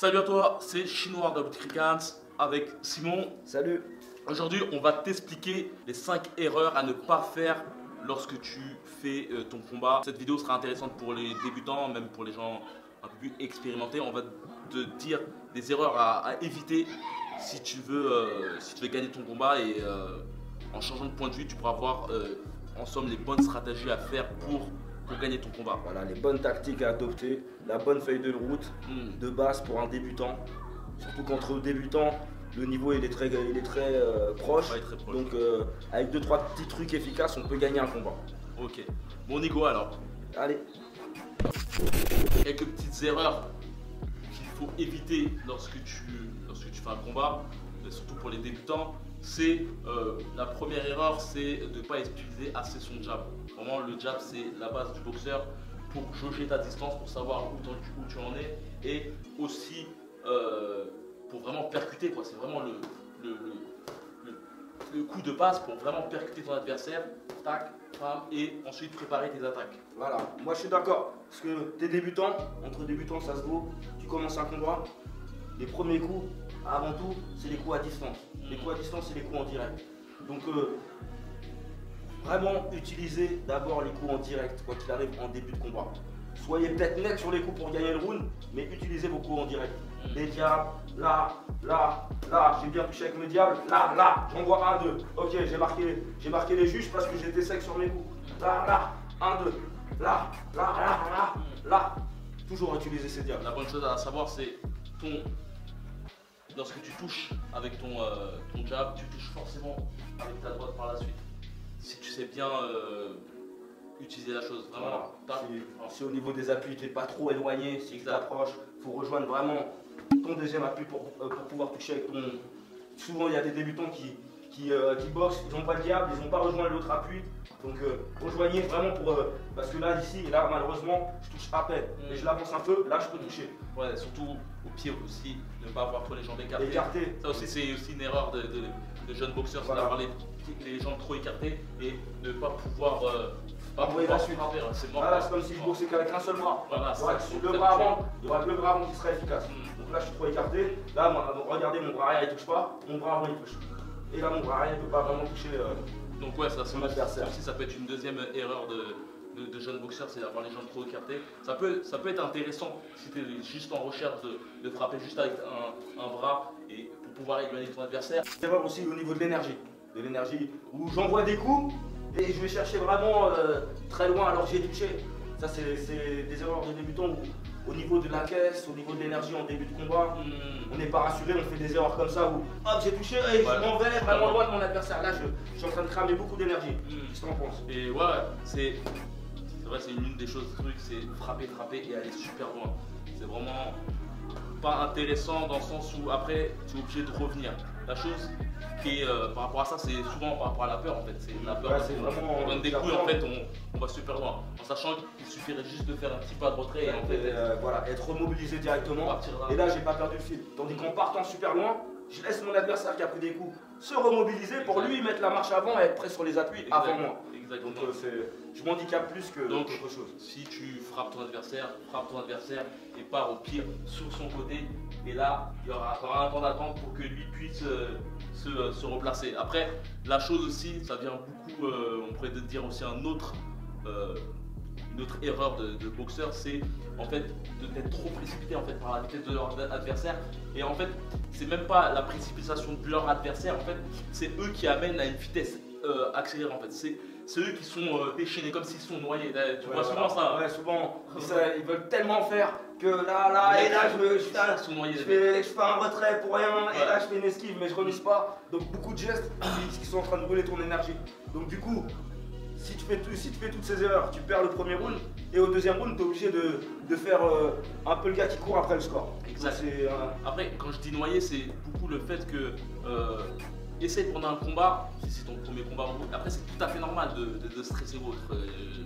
Salut à toi, c'est Chinois d'Outcricans avec Simon. Salut. Aujourd'hui, on va t'expliquer les 5 erreurs à ne pas faire lorsque tu fais ton combat. Cette vidéo sera intéressante pour les débutants, même pour les gens un peu plus expérimentés. On va te dire des erreurs à éviter si tu veux gagner ton combat et en changeant de point de vue, tu pourras voir en somme les bonnes stratégies à faire pour gagner ton combat. Voilà, les bonnes tactiques à adopter, la bonne feuille de route de base pour un débutant. Surtout qu'entre débutants, le niveau il est très proche. Ouais, très proche. Donc avec 2-3 petits trucs efficaces, on peut gagner un combat. Ok. Bon Nico alors. Allez. Quelques petites erreurs qu'il faut éviter lorsque tu fais un combat, surtout pour les débutants. C'est la première erreur, c'est de ne pas utiliser assez son jab. Vraiment, le jab, c'est la base du boxeur pour jauger ta distance, pour savoir où tu en es et aussi pour vraiment percuter, quoi. C'est vraiment le coup de base pour vraiment percuter ton adversaire, tac, bam, et ensuite préparer tes attaques. Voilà, moi je suis d'accord. Parce que t'es débutant, entre débutants ça se vaut. Tu commences un combat, les premiers coups, avant tout, c'est les coups à distance. Les coups à distance, c'est les coups en direct. Donc vraiment utilisez d'abord les coups en direct quand il arrive en début de combat. Soyez peut-être net sur les coups pour gagner le round, mais utilisez vos coups en direct. Les diables, là, là, là, j'ai bien touché avec mes diables, là, là, j'envoie 1, 2. Ok, j'ai marqué les juges parce que j'étais sec sur mes coups. Là, là, 1, 2, là, là, là, là, là. Toujours utiliser ces diables. La bonne chose à savoir, c'est lorsque tu touches avec ton jab, tu touches forcément avec ta droite par la suite. Si tu sais bien utiliser la chose, vraiment. Voilà. Si au niveau des appuis, tu n'es pas trop éloigné, si tu t'approches, il faut rejoindre vraiment ton deuxième appui pour pouvoir toucher avec ton... Souvent, il y a des débutants qui boxent, ils n'ont pas le diable, ils n'ont pas rejoint l'autre appui. Donc rejoignez vraiment pour... parce que là, ici, et là, malheureusement, je touche à peine. Et je l'avance un peu, là, je peux toucher. Ouais, surtout au pied aussi, ne pas avoir trop les jambes écartées. Écartées. Ça aussi, c'est aussi une erreur de jeunes boxeurs, c'est d'avoir les jambes trop écartées et ne pas pouvoir... envoyer la suite. C'est mort. Voilà, c'est comme si je boxais qu'avec un seul bras. Voilà, il y aura le bras avant qui sera efficace. Donc là, je suis trop écarté. Là, regardez, mon bras arrière il touche pas, mon bras avant il touche. Et là, mon bras arrière ne peut pas vraiment toucher donc ouais, ça, son adversaire. Aussi, ça peut être une deuxième erreur de jeunes boxeurs, c'est d'avoir les jambes trop écartées. Ça peut être intéressant si tu es juste en recherche de frapper juste avec un bras et pour pouvoir éloigner ton adversaire. Erreur aussi au niveau de l'énergie. Où j'envoie des coups et je vais chercher vraiment très loin alors que j'ai touché. Ça, c'est des erreurs de débutants où, au niveau de la caisse, au niveau de l'énergie en début de combat, on n'est pas rassuré, on fait des erreurs comme ça où hop, j'ai touché et je m'en vais vraiment loin de mon adversaire. Là, je suis en train de cramer beaucoup d'énergie. Qu'est-ce que tu en penses? Et ouais, c'est vrai, c'est l'une des choses, c'est frapper et aller super loin. C'est vraiment pas intéressant dans le sens où après, tu es obligé de revenir. La chose qui est par rapport à ça, c'est souvent par rapport à la peur en fait. C'est la peur, on donne des coups et en fait on va super loin. En sachant qu'il suffirait juste de faire un petit pas de retrait et en fait voilà, être remobilisé directement. Et là, j'ai pas perdu le fil. Tandis qu'en partant super loin, je laisse mon adversaire qui a pris des coups se remobiliser pour lui mettre la marche avant et être prêt sur les appuis avant moi. Exactement. Donc je m'handicape plus que autre chose. Si tu frappe ton adversaire et pars au pire sur son côté. Et là, il y aura un temps d'attente pour que lui puisse se replacer. Après, la chose aussi, ça vient beaucoup, on pourrait dire aussi une autre erreur de boxeur, c'est en fait d'être trop précipité en fait par la vitesse de leur adversaire. Et en fait, c'est même pas la précipitation de leur adversaire, en fait, c'est eux qui amènent à une vitesse accélérée en fait. C'est eux qui sont déchaînés comme s'ils sont noyés. Tu vois souvent ça. Ouais, souvent. Ils veulent tellement faire que là, et là, je fais un retrait pour rien, et là, je fais une esquive, mais je remise pas. Donc, beaucoup de gestes qui sont en train de brûler ton énergie. Donc, du coup, si tu fais toutes ces erreurs, tu perds le premier round, et au deuxième round, tu es obligé de faire un peu le gars qui court après le score. Exact. Après, quand je dis noyer, c'est beaucoup le fait que. Essaye pendant un combat, si c'est ton premier combat en groupe. Après, c'est tout à fait normal de stresser ou autre.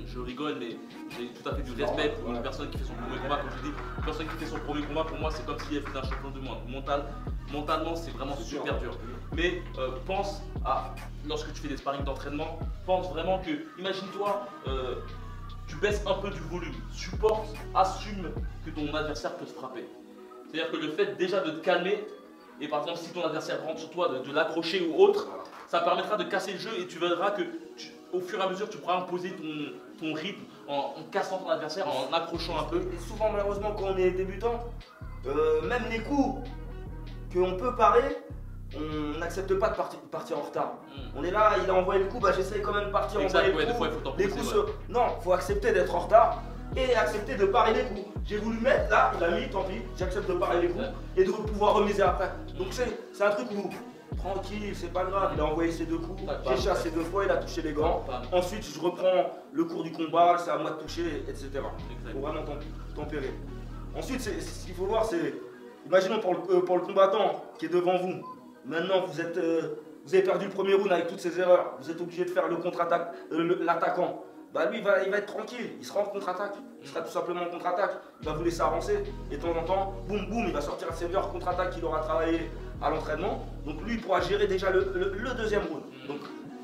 Je rigole, mais j'ai tout à fait du respect pour une personne qui fait son premier combat. Comme je dis, une personne qui fait son premier combat, pour moi, c'est comme si elle faisait un champion du monde. Mentalement, c'est vraiment super dur. Mais pense à, lorsque tu fais des sparring d'entraînement, pense vraiment que, imagine-toi, tu baisses un peu du volume, supporte, assume que ton adversaire peut se frapper. C'est-à-dire que le fait déjà de te calmer, et par exemple si ton adversaire rentre sur toi, de l'accrocher ou autre, Voilà. ça permettra de casser le jeu et tu verras que au fur et à mesure tu pourras imposer ton rythme en cassant ton adversaire, en accrochant un peu. Et souvent, malheureusement, quand on est débutant, même les coups qu'on peut parer, on n'accepte pas de partir en retard. On est là, il a envoyé le coup, bah j'essaye quand même de partir Exact, envoyer ouais, le des coup. fois, il faut t'en Les poser, coups ouais. Non, faut accepter d'être en retard et accepter de parer les coups. J'ai voulu mettre là, il a mis, tant pis, j'accepte de parer les coups Ouais. et de pouvoir remiser après. Donc c'est un truc où, tranquille, c'est pas grave, il a envoyé ses 2 coups, j'ai chassé 2 fois, il a touché les gants. Ensuite, je reprends le cours du combat, c'est à moi de toucher, etc. Il faut vraiment tempérer. Ensuite, ce qu'il faut voir, c'est, imaginons pour le combattant qui est devant vous, maintenant vous avez perdu le premier round avec toutes ces erreurs, vous êtes obligé de faire le contre-attaque, l'attaquant. Bah lui, il va être tranquille, il sera en contre-attaque, il sera tout simplement en contre-attaque, il va vous laisser avancer, et de temps en temps, boum boum, il va sortir ses meilleurs contre-attaques qu'il aura travaillé à l'entraînement, donc lui il pourra gérer déjà le deuxième round. Donc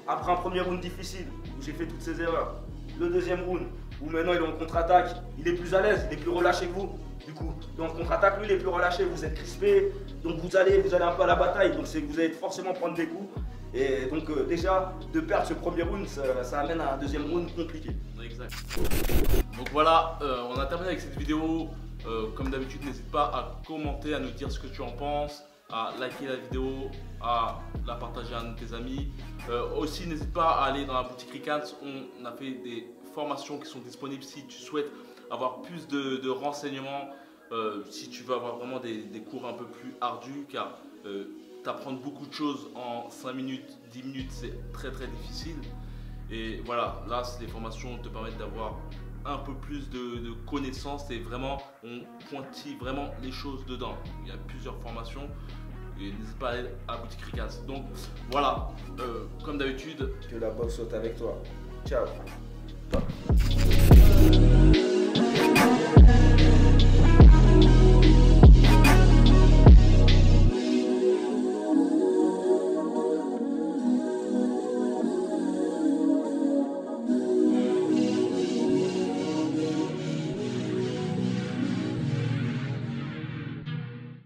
après un premier round difficile, où j'ai fait toutes ces erreurs, le deuxième round, où maintenant il est en contre-attaque, il est plus à l'aise, il est plus relâché que vous, du coup, dans le contre-attaque, lui il est plus relâché, vous êtes crispé, donc vous allez un peu à la bataille, donc vous allez forcément prendre des coups. Et donc déjà, de perdre ce premier round, ça amène à un deuxième round compliqué. Exact. Donc voilà, on a terminé avec cette vidéo. Comme d'habitude, n'hésite pas à commenter, à nous dire ce que tu en penses, à liker la vidéo, à la partager à un de tes amis. Aussi, n'hésite pas à aller dans la boutique Ricans. On a fait des formations qui sont disponibles si tu souhaites avoir plus de renseignements, si tu veux avoir vraiment des cours un peu plus ardus, car t'apprendre beaucoup de choses en 5 minutes, 10 minutes, c'est très difficile. Et voilà, là, les formations te permettent d'avoir un peu plus de connaissances et vraiment, on pointille vraiment les choses dedans. Il y a plusieurs formations et n'hésite pas à aller à boutique Ricans. Donc voilà, comme d'habitude. Que la boxe soit avec toi. Ciao.